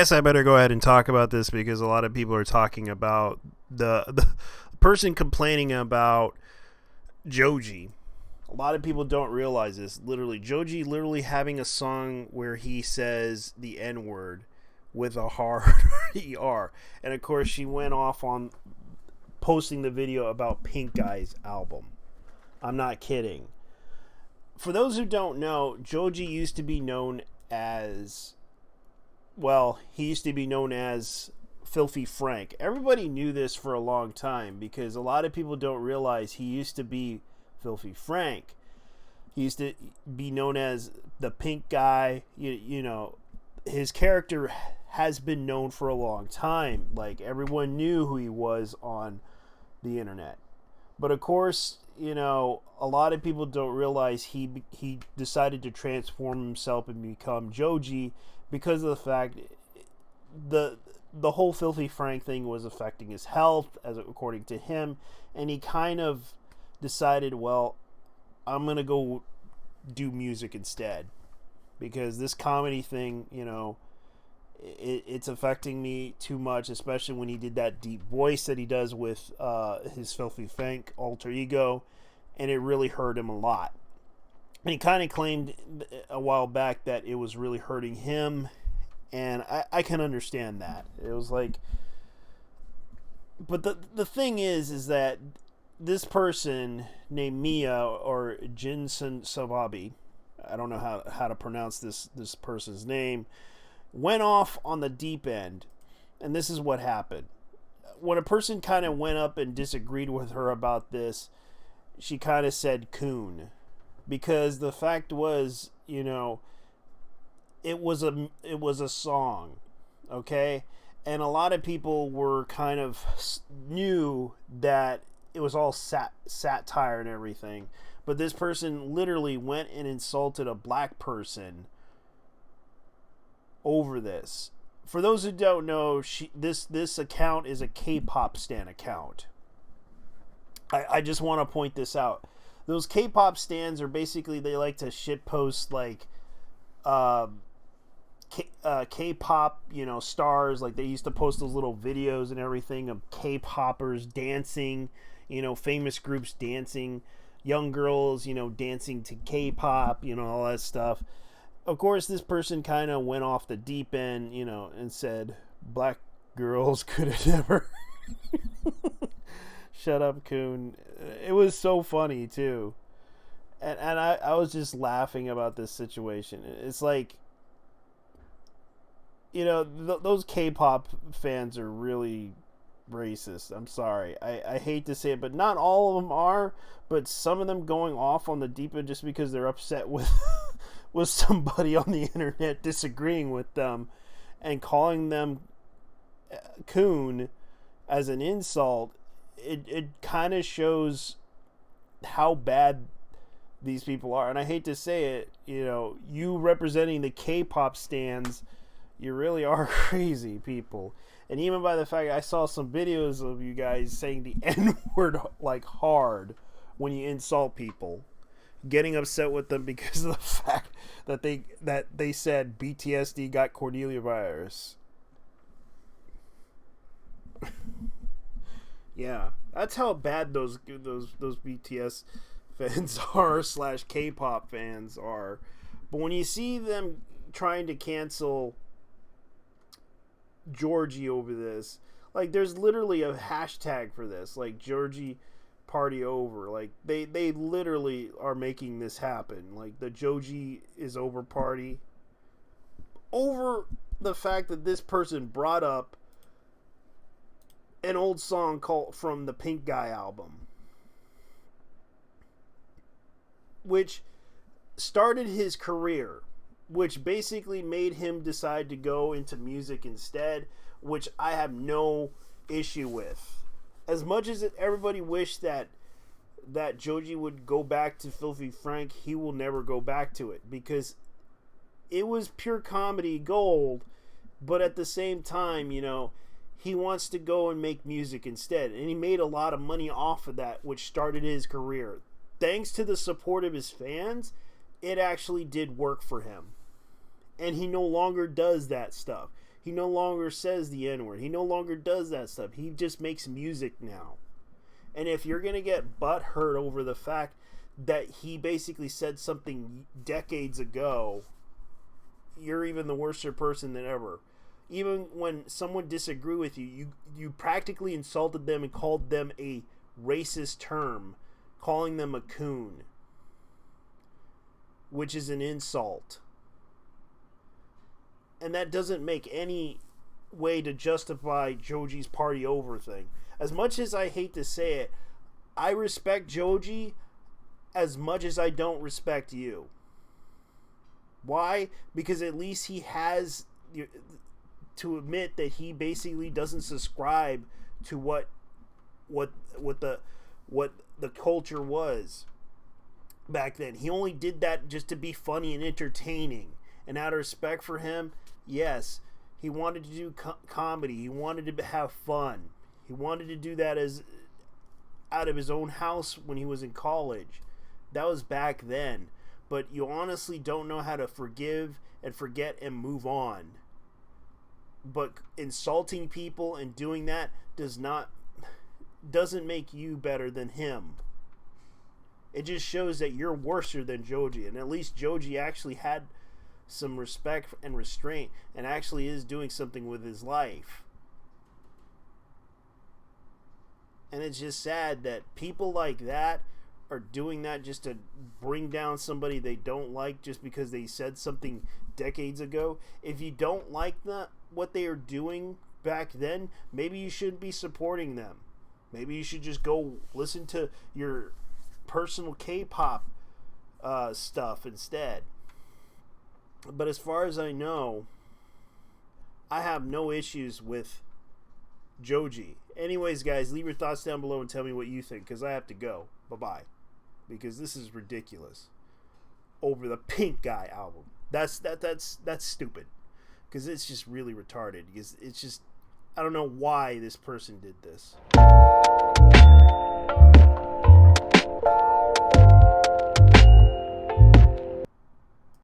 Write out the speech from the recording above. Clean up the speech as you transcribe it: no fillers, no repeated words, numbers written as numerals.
guess I better go ahead and talk about this because a lot of people are talking about the person complaining about Joji. A lot of people don't realize this. Literally, Joji literally having a song where he says the N word with a hard ER. And of course, she went off on posting the video about Pink Guy's album. I'm not kidding. For those who don't know, Joji used to be known as, well, he used to be known as Filthy Frank. Everybody knew this for a long time because a lot of people don't realize he used to be Filthy Frank. He used to be known as the Pink Guy. You know, his character has been known for a long time. Like, everyone knew who he was on the internet. But of course, you know, a lot of people don't realize he decided to transform himself and become Joji because of the fact the whole Filthy Frank thing was affecting his health, as according to him, and he kind of decided, well, I'm gonna go do music instead because this comedy thing, you know, it's affecting me too much, especially when he did that deep voice that he does with his Filthy Frank alter ego, and it really hurt him a lot. And he kind of claimed a while back that it was really hurting him, and I can understand that. It was like, but the thing is that this person named Mia or Jinsun Sababi, I don't know how to pronounce this person's name, went off on the deep end. And this is what happened. When a person kind of went up and disagreed with her about this, she kind of said coon. Because the fact was, you know, it was a song, okay? And a lot of people were kind of knew that it was all satire and everything. But this person literally went and insulted a black person over this. For those who don't know, this account is a K-pop stan account. I just want to point this out. Those K-pop stans are basically, they like to shitpost like K-pop, you know, stars. Like, they used to post those little videos and everything of K-poppers dancing, you know, famous groups dancing, young girls, you know, dancing to K-pop, you know, all that stuff. Of course, this person kind of went off the deep end, you know, and said black girls could have never. Shut up, coon. It was so funny too, and I was just laughing about this situation. It's like, you know, those K-pop fans are really racist. I'm sorry. I hate to say it, but not all of them are. But some of them going off on the deep end just because they're upset with with somebody on the internet disagreeing with them and calling them coon as an insult. It kind of shows how bad these people are. And I hate to say it, you know, you representing the K-pop stans, you really are crazy people. And even by the fact I saw some videos of you guys saying the N-word like hard when you insult people, getting upset with them because of the fact that they said BTSD got Cornelia virus. Yeah, that's how bad those BTS fans are / K-pop fans are. But when you see them trying to cancel Joji over this, like, there's literally a hashtag for this, like Joji party over. Like, they literally are making this happen. Like, the Joji is over party over the fact that this person brought up an old song called from the Pink Guy album, which started his career, which basically made him decide to go into music instead, which I have no issue with. As much as everybody wished that Joji would go back to Filthy Frank, he will never go back to it because it was pure comedy gold. But at the same time, you know, he wants to go and make music instead, and he made a lot of money off of that, which started his career. Thanks to the support of his fans, it actually did work for him. And he no longer does that stuff. He no longer says the N-word. He no longer does that stuff. He just makes music now. And if you're going to get butthurt over the fact that he basically said something decades ago, you're even the worser person than ever. Even when someone disagreed with you, you practically insulted them and called them a racist term, calling them a coon, which is an insult. And that doesn't make any way to justify Joji's party over thing. As much as I hate to say it, I respect Joji as much as I don't respect you. Why? Because at least he has to admit that he basically doesn't subscribe to what the culture was back then. He only did that just to be funny and entertaining. And out of respect for him, yes, he wanted to do comedy. He wanted to have fun. He wanted to do that as out of his own house when he was in college. That was back then. But you honestly don't know how to forgive and forget and move on. But insulting people and doing that doesn't make you better than him. It just shows that you're worser than Joji. And at least Joji actually had some respect and restraint and actually is doing something with his life. And it's just sad that people like that are doing that just to bring down somebody they don't like just because they said something decades ago. If you don't like what they are doing back then, maybe you shouldn't be supporting them. Maybe you should just go listen to your personal K-pop stuff instead. But as far as I know, I have no issues with Joji. Anyways, guys, leave your thoughts down below and tell me what you think, because I have to go. Bye-bye. Because this is ridiculous. Over the Pink Guy album. That's stupid. Because it's just really retarded. Because it's just, I don't know why this person did this.